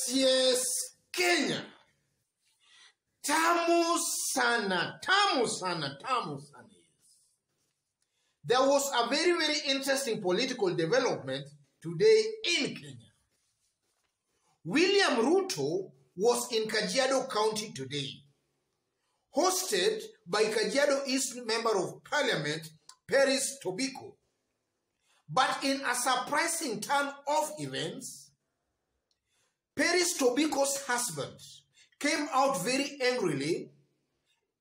Yes, Kenya. Tamu sana. There was a very, very interesting political development today in Kenya. William Ruto was in Kajiado County today, hosted by Kajiado East Member of Parliament, Peris Tobiko. But in a surprising turn of events, Peris Tobiko's husband came out very angrily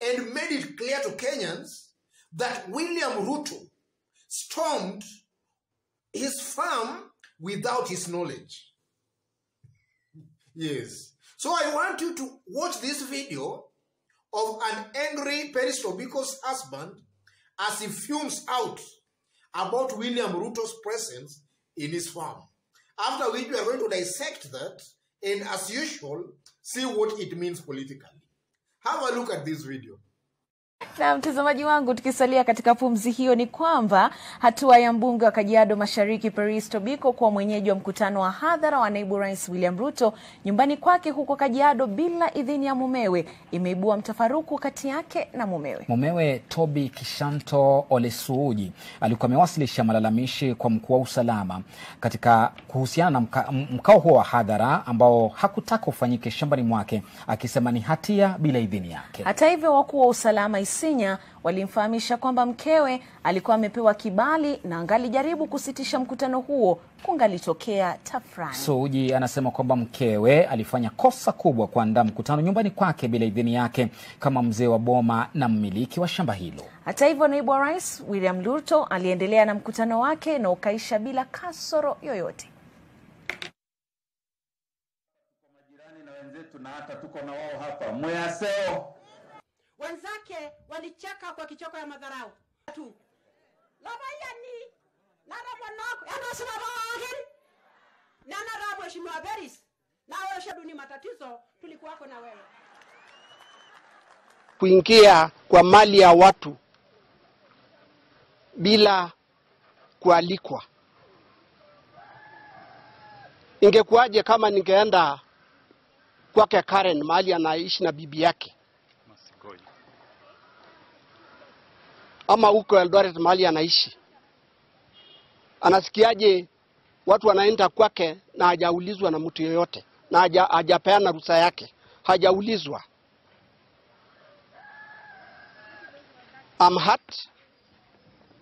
and made it clear to Kenyans that William Ruto stormed his farm without his knowledge. Yes. So I want you to watch this video of an angry Peris Tobiko's husband as he fumes out about William Ruto's presence in his farm. After which we are going to dissect that and, as usual, see what it means politically. Have a look at this video. Na mtazamaji wangu, tukisalia katika pumzi hiyo ni kwamba hatua ya mbunge wa Kajiado Mashariki Peris Tobiko kwa mwenyeji wa mkutano wa hadhara wa naibu rais William Ruto nyumbani kwake huko Kajiado bila idhini ya mumewe imeibua mtafaruku kati yake na mumewe. Mumewe Toby Kishanto Olesuuji alikuwa amewasilisha malalamishi kwa mkuu wa usalama katika kuhusiana na mkao huo wa hadhara ambao hakutaka ufanyike shambani mwake, akisema ni hatia bila idhini yake. Hata hivyo, wakuu wa usalama Isinya walimfahamisha kwamba mkewe alikuwa amepewa kibali na angalijaribu kusitisha mkutano huo kungalitokea tafrani. Suuji anasema kwamba mkewe alifanya kosa kubwa kuandaa mkutano nyumbani kwake bila idhini yake kama mzee wa boma na mmiliki wa shamba hilo. Hata hivyo, naibu wa rais William Ruto aliendelea na mkutano wake na ukaisha bila kasoro yoyote. Kwa majirani na wenzetu na hata tuko na wao hapa Mwaseo wenzake walicheka kwa kichoko ya madharau tu. Labayani nana mwanako yana sema bahari nana rabu heshima Peris na wewe shaduni matatizo tulikuwako na wewe. Kuingia kwa mali ya watu bila kualikwa. Ingekuwaje kama ningeenda kwake Karen mahali anaishi na bibi yake, ama huko Eldoret mahali anaishi? Anasikiaje watu wanaenda kwake na hajaulizwa na mtu yoyote, na hajapeana ruhusa yake, hajaulizwa? I'm hurt.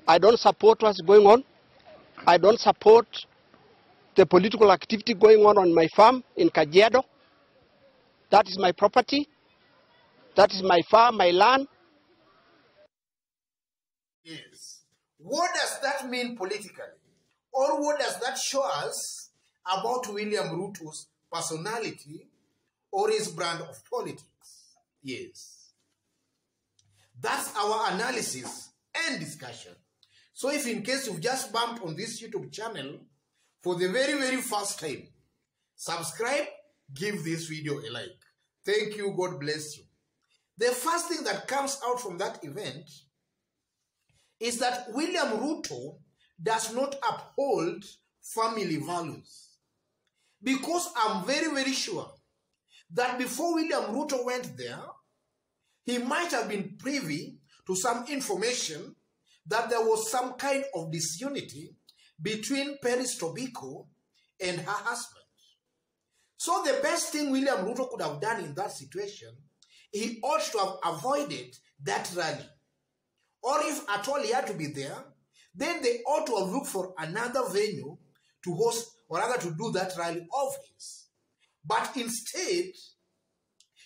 I don't support what's going on. I don't support the political activity going on my farm in Kajiado. That is my property. That is my farm, my land. Yes. What does that mean politically? Or what does that show us about William Ruto's personality or his brand of politics? Yes. That's our analysis and discussion. So if in case you've just bumped on this YouTube channel for the very, very first time, subscribe, give this video a like. Thank you. God bless you. The first thing that comes out from that event is that William Ruto does not uphold family values. Because I'm very, very sure that before William Ruto went there, he might have been privy to some information that there was some kind of disunity between Peris Tobiko and her husband. So the best thing William Ruto could have done in that situation, he ought to have avoided that rally. Or if at all he had to be there, then they ought to have looked for another venue to host, or rather to do that rally of his. But instead,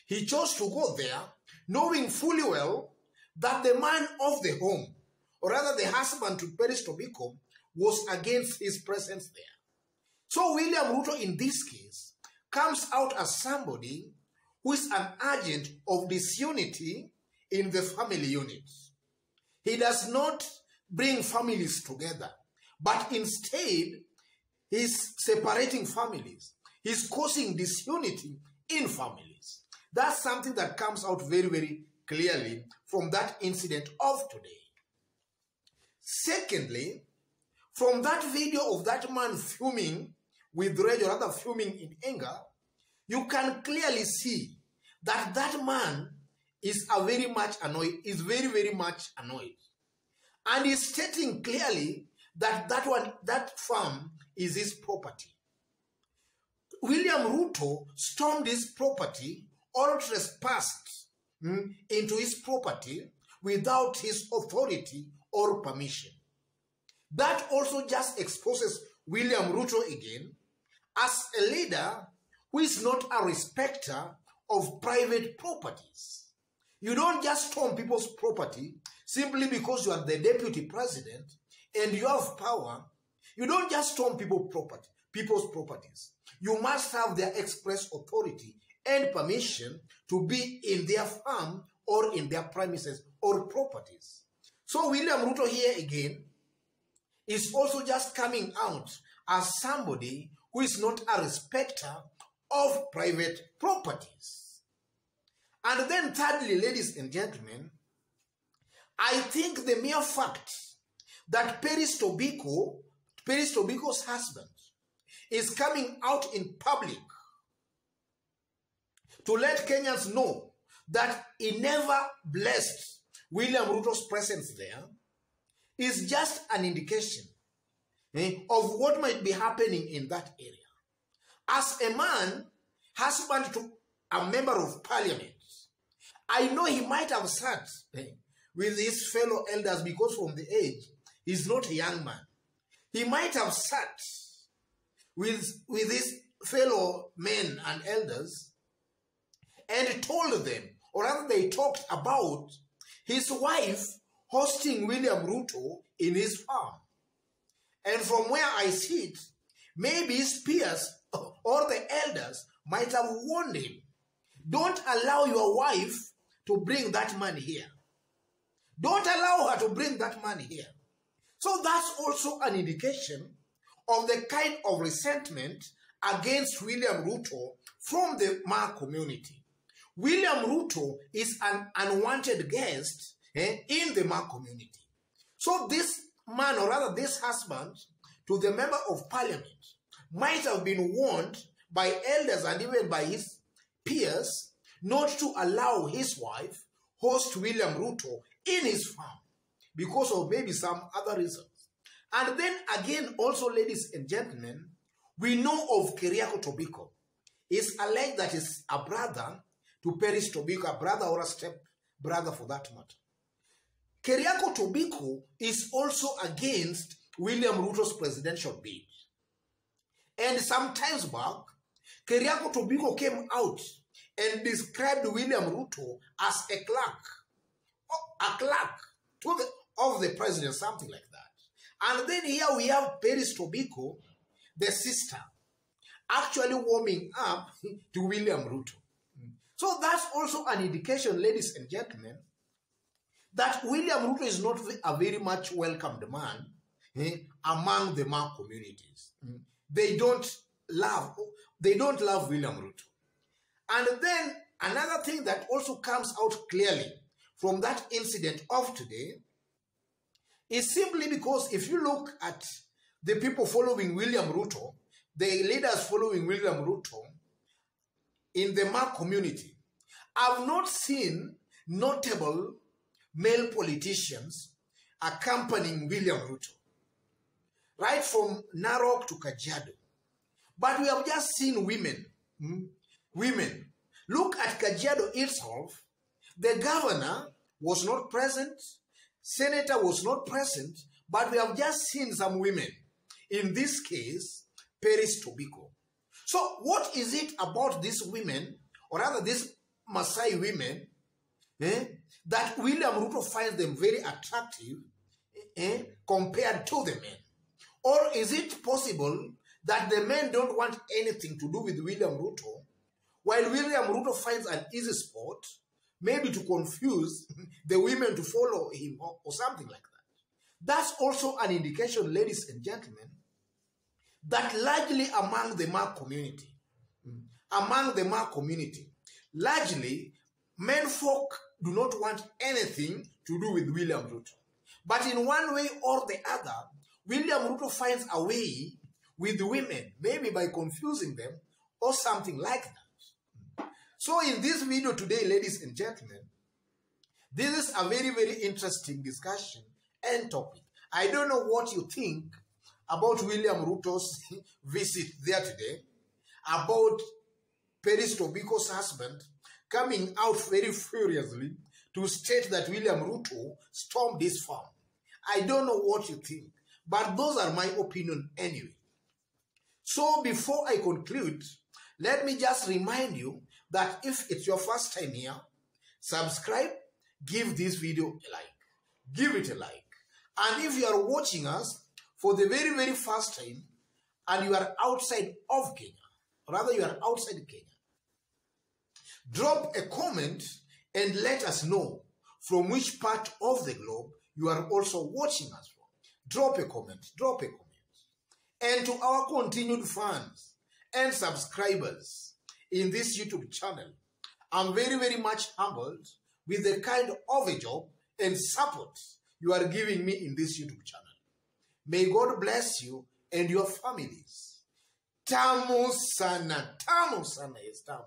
he chose to go there, knowing fully well that the man of the home, or rather the husband to Peris Tobiko, was against his presence there. So William Ruto in this case comes out as somebody who is an agent of disunity in the family unit. He does not bring families together, but instead he's separating families. He's causing disunity in families. That's something that comes out very, very clearly from that incident of today. Secondly, from that video of that man fuming with rage, or rather fuming in anger, you can clearly see that that man is very, very much annoyed. And he's stating clearly that that farm is his property. William Ruto stormed his property or trespassed into his property without his authority or permission. That also just exposes William Ruto again as a leader who is not a respecter of private properties. You don't just storm people's property simply because you are the deputy president and you have power. You don't just storm people's properties. You must have their express authority and permission to be in their farm or in their premises or properties. So William Ruto here again is also just coming out as somebody who is not a respecter of private properties. And then thirdly, ladies and gentlemen, I think the mere fact that Peris Tobiko's husband, is coming out in public to let Kenyans know that he never blessed William Ruto's presence there is just an indication of what might be happening in that area. As a man, husband to a member of parliament, I know he might have sat with his fellow elders because from the age, he's not a young man. He might have sat with his fellow men and elders and told them, or rather they talked about his wife hosting William Ruto in his farm. And from where I sit, maybe his peers or the elders might have warned him, don't allow your wife to bring that money here. Don't allow her to bring that money here. So that's also an indication of the kind of resentment against William Ruto from the Ma community. William Ruto is an unwanted guest in the Ma community. So this man, or rather this husband, to the member of parliament, might have been warned by elders and even by his peers not to allow his wife host William Ruto in his farm because of maybe some other reasons. And then again, also, ladies and gentlemen, we know of Peris Tobiko. It's alleged that he's a brother to Peris Tobiko, a brother or a step brother for that matter. Peris Tobiko is also against William Ruto's presidential bid. And some time back, Peris Tobiko came out and described William Ruto as a clerk of the president, something like that. And then here we have Peris Tobiko, the sister, actually warming up to William Ruto. So that's also an indication, ladies and gentlemen, that William Ruto is not a very much welcomed man among the Ma communities. They don't love William Ruto. And then another thing that also comes out clearly from that incident of today is simply because if you look at the people following William Ruto, the leaders following William Ruto in the Ma community, I've not seen notable male politicians accompanying William Ruto, right from Narok to Kajiado. But we have just seen women. Women. Look at Kajiado itself. The governor was not present. Senator was not present. But we have just seen some women. In this case, Peris Tobiko. So what is it about these women, or rather these Maasai women, that William Ruto finds them very attractive compared to the men? Or is it possible that the men don't want anything to do with William Ruto, while William Ruto finds an easy spot, maybe to confuse the women to follow him or something like that? That's also an indication, ladies and gentlemen, that largely among the Ma community, largely, menfolk do not want anything to do with William Ruto. But in one way or the other, William Ruto finds a way with the women, maybe by confusing them or something like that. So in this video today, ladies and gentlemen, this is a very, very interesting discussion and topic. I don't know what you think about William Ruto's visit there today, about Peris Tobiko's husband coming out very furiously to state that William Ruto stormed his farm. I don't know what you think, but those are my opinion anyway. So before I conclude, let me just remind you that if it's your first time here, subscribe, give this video a like. Give it a like. And if you are watching us for the very, very first time and you are outside of Kenya, rather you are outside Kenya, drop a comment and let us know from which part of the globe you are also watching us from. Drop a comment, drop a comment. And to our continued fans and subscribers in this YouTube channel, I'm very, very much humbled with the kind of a job and support you are giving me in this YouTube channel. May God bless you and your families. Tamu sana, yes, tamu.